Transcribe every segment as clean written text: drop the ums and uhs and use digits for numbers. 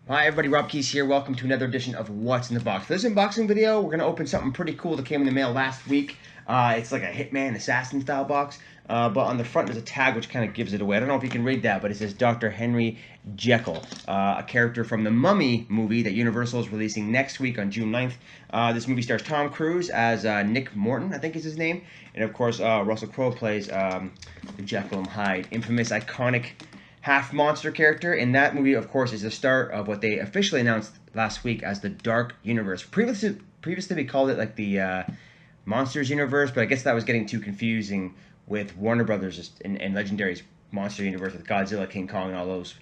Hi everybody, Rob Keys here. Welcome to another edition of What's in the Box. For this unboxing video, we're going to open something pretty cool that came in the mail last week. It's like a Hitman Assassin style box, but on the front there's a tag which kind of gives it away. I don't know if you can read that, but it says Dr. Henry Jekyll, a character from the Mummy movie that Universal is releasing next week on June 9th. This movie stars Tom Cruise as Nick Morton, I think is his name, and of course Russell Crowe plays the Jekyll and Hyde, infamous, iconic half-monster character. In that movie, of course, is the start of what they officially announced last week as the Dark Universe. Previously we called it like the Monsters Universe, but I guess that was getting too confusing with Warner Brothers and Legendary's Monster Universe with Godzilla, King Kong, and all those.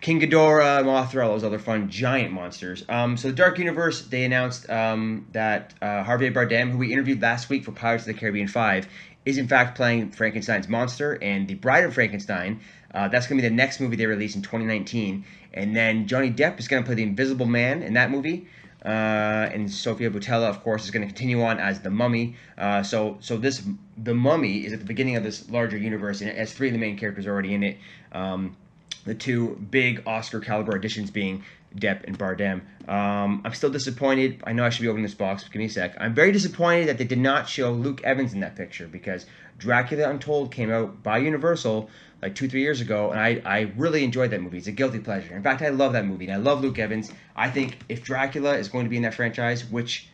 King Ghidorah, Mothra, all those other fun giant monsters. So the Dark Universe, they announced that Javier Bardem, who we interviewed last week for Pirates of the Caribbean 5, is in fact playing Frankenstein's monster, and the Bride of Frankenstein, that's going to be the next movie they release in 2019. And then Johnny Depp is going to play the Invisible Man in that movie. And Sofia Boutella, of course, is going to continue on as the Mummy. So the Mummy is at the beginning of this larger universe, and it has three of the main characters already in it. The two big Oscar caliber additions being Depp and Bardem. I'm still disappointed. I know I should be opening this box, but give me a sec. I'm very disappointed that they did not show Luke Evans in that picture, because Dracula Untold came out by Universal like 2-3 years ago, and I really enjoyed that movie. It's a guilty pleasure. In fact, I love that movie, and I love Luke Evans. I think if Dracula is going to be in that franchise, which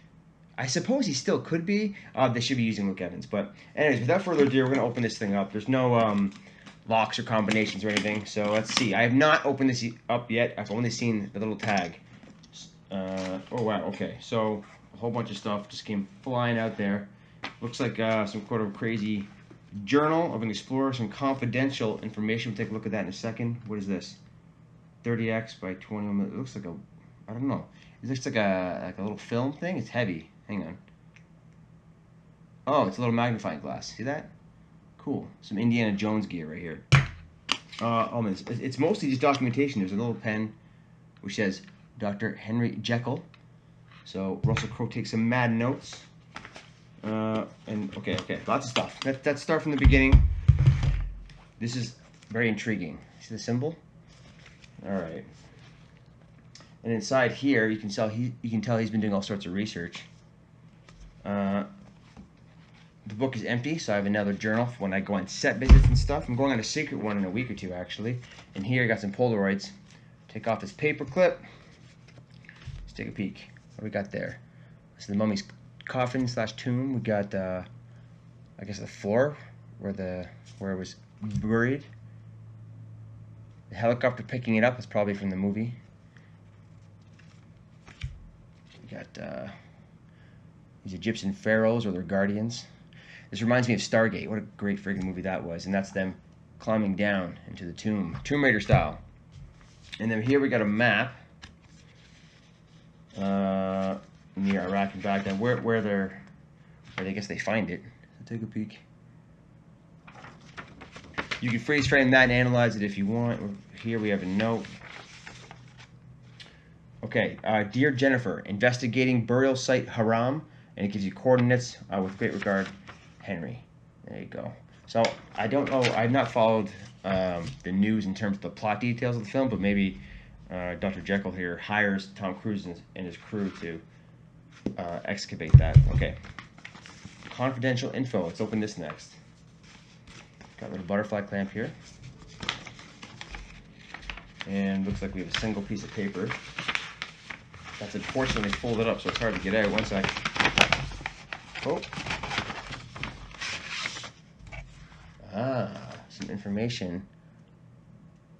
I suppose he still could be, they should be using Luke Evans. But anyways, without further ado, we're going to open this thing up. There's no locks or combinations or anything, so let's see. I have not opened this up yet. I've only seen the little tag. Oh wow, okay, so a whole bunch of stuff just came flying out there. Looks like some sort of crazy journal of an explorer, some confidential information. We'll take a look at that in a second. What is this? 30x by 20. It looks like a, I don't know. It looks like a little film thing. It's heavy. Hang on. Oh, it's a little magnifying glass. See that? Cool. Some Indiana Jones gear right here. Oh man, it's mostly just documentation. There's a little pen which says Dr. Henry Jekyll. So Russell Crowe takes some mad notes. And okay, lots of stuff. Let's start from the beginning. This is very intriguing. See the symbol? All right. And inside here, you can tell he's been doing all sorts of research. The book is empty, so I have another journal for when I go on set visits and stuff. I'm going on a secret one in a week or two, actually. And here I got some Polaroids. Take off this paper clip. Let's take a peek. What we got there? This is the mummy's coffin / tomb. We got I guess the floor where it was buried. The helicopter picking it up is probably from the movie. We got these Egyptian pharaohs or their guardians. This reminds me of Stargate. What a great friggin' movie that was. And that's them climbing down into the tomb, Tomb Raider style. And then here we got a map near Iraq and Baghdad, where I guess they find it. So take a peek. You can freeze frame that and analyze it if you want. Here we have a note. Okay, dear Jennifer, investigating burial site Haram, and it gives you coordinates. With great regard, Henry. There you go. So I don't know. I've not followed the news in terms of the plot details of the film, but maybe Dr. Jekyll here hires Tom Cruise and his crew to excavate that. Okay. Confidential info. Let's open this next. Got a little butterfly clamp here. And looks like we have a single piece of paper. That's unfortunately folded up, so it's hard to get out. One sec. Oh. Some information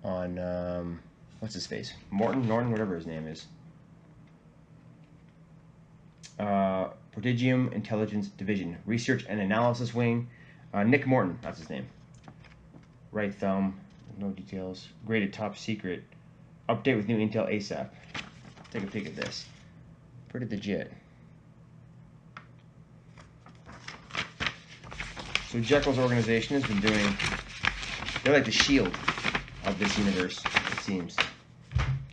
on, what's his face? Norton, whatever his name is. Prodigium Intelligence Division, Research and Analysis Wing. Nick Morton, that's his name. Right thumb, no details. Graded top secret. Update with new intel ASAP. Take a peek at this. Pretty legit. So Jekyll's organization has been doing, they're like the shield of this universe, it seems.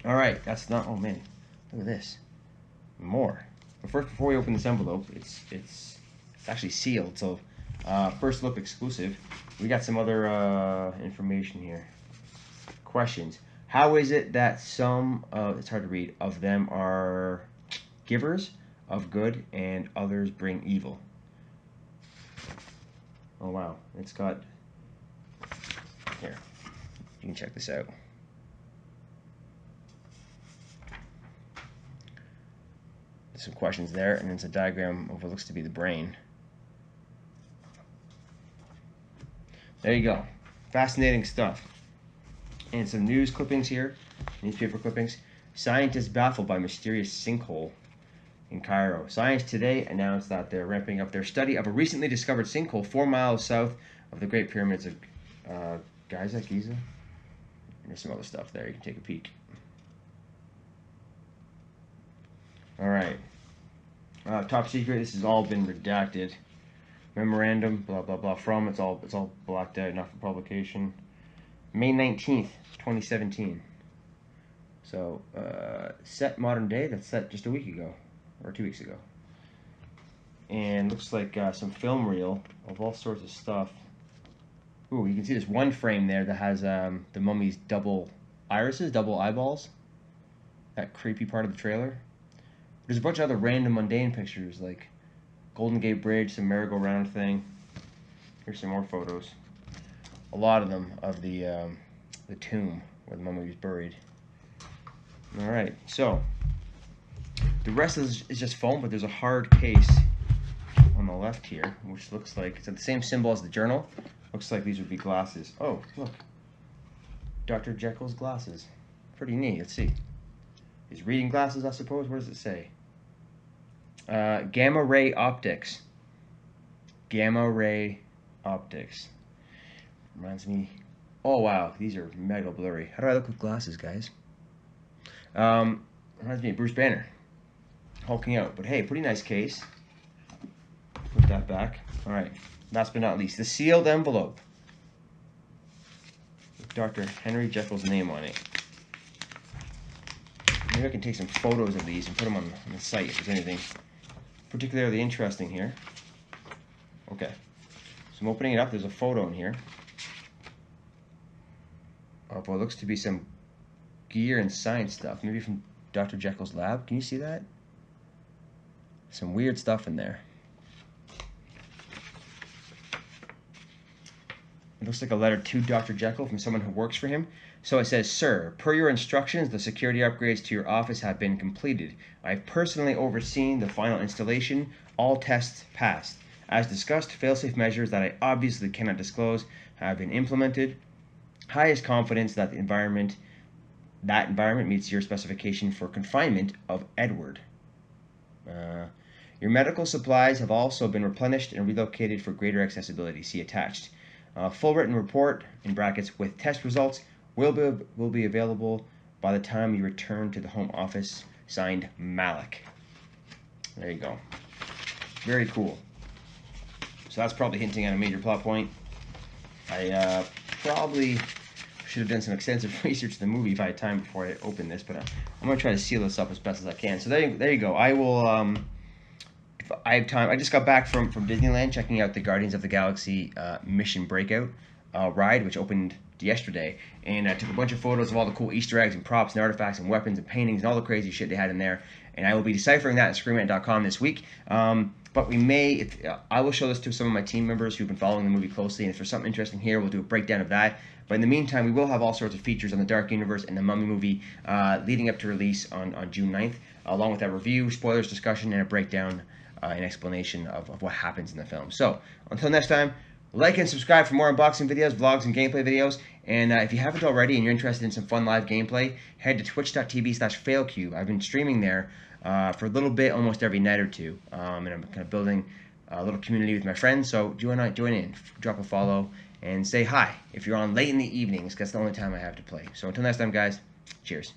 Alright, that's not, oh man, look at this. More. But first, before we open this envelope, it's actually sealed, so first look exclusive. We got some other information here. Questions. How is it that some, it's hard to read, of them are givers of good and others bring evil? Oh wow, it's got, here, you can check this out. There's some questions there, and it's a diagram of what looks to be the brain. There you go. Fascinating stuff. And some news clippings here, newspaper clippings. Scientists baffled by mysterious sinkhole in Cairo. Science Today announced that they're ramping up their study of a recently discovered sinkhole 4 miles south of the Great Pyramids of Giza. And there's some other stuff there. You can take a peek. All right. Top secret. This has all been redacted. Memorandum. Blah blah blah. From it's all blacked out. Not for publication. May 19th, 2017. So set modern day. That's set just a week ago or 2 weeks ago. And looks like some film reel of all sorts of stuff. Ooh, you can see this one frame there that has the mummy's double irises, double eyeballs. That creepy part of the trailer. There's a bunch of other random mundane pictures like Golden Gate Bridge, some merry-go-round thing. Here's some more photos. A lot of them of the tomb where the mummy was buried. All right, so the rest is just foam, but there's a hard case on the left here, which looks like it's the same symbol as the journal. Looks like these would be glasses. Oh, look, Dr. Jekyll's glasses. Pretty neat. Let's see. His reading glasses, I suppose. What does it say? Gamma ray optics. Gamma ray optics. Reminds me. Oh wow, these are mega blurry. How do I look with glasses, guys? Reminds me of Bruce Banner hulking out. But hey, pretty nice case. Put that back. All right. Last but not least, the sealed envelope with Dr. Henry Jekyll's name on it. Maybe I can take some photos of these and put them on the site if there's anything particularly interesting here. Okay. So I'm opening it up. There's a photo in here of what looks to be some gear and science stuff. Maybe from Dr. Jekyll's lab. Can you see that? Some weird stuff in there. It looks like a letter to Dr. Jekyll from someone who works for him. So it says, "Sir, per your instructions, the security upgrades to your office have been completed. I've personally overseen the final installation. All tests passed. As discussed, failsafe measures that I obviously cannot disclose have been implemented. Highest confidence that environment meets your specification for confinement of Edward. Your medical supplies have also been replenished and relocated for greater accessibility. See attached. Full written report, in brackets, with test results will be available by the time you return to the home office. Signed, Malik." There you go. Very cool. So that's probably hinting at a major plot point. I probably should have done some extensive research to the movie if I had time before I open this, but I'm going to try to seal this up as best as I can. So there you go. I will, if I have time, I just got back from Disneyland checking out the Guardians of the Galaxy Mission Breakout ride, which opened yesterday, and I took a bunch of photos of all the cool Easter eggs and props and artifacts and weapons and paintings and all the crazy shit they had in there, and I will be deciphering that at screamant.com this week. But we may, I will show this to some of my team members who've been following the movie closely, and if there's something interesting here, we'll do a breakdown of that. But in the meantime, we will have all sorts of features on the Dark Universe and the Mummy movie leading up to release on June 9th, along with that review, spoilers, discussion, and a breakdown and explanation of what happens in the film. So, until next time, like and subscribe for more unboxing videos, vlogs, and gameplay videos. And if you haven't already and you're interested in some fun live gameplay, head to twitch.tv/Failcube. I've been streaming there for a little bit, almost every night or two. And I'm kind of building a little community with my friends. So join in, drop a follow, and say hi if you're on late in the evenings, because that's the only time I have to play. So until next time, guys, cheers.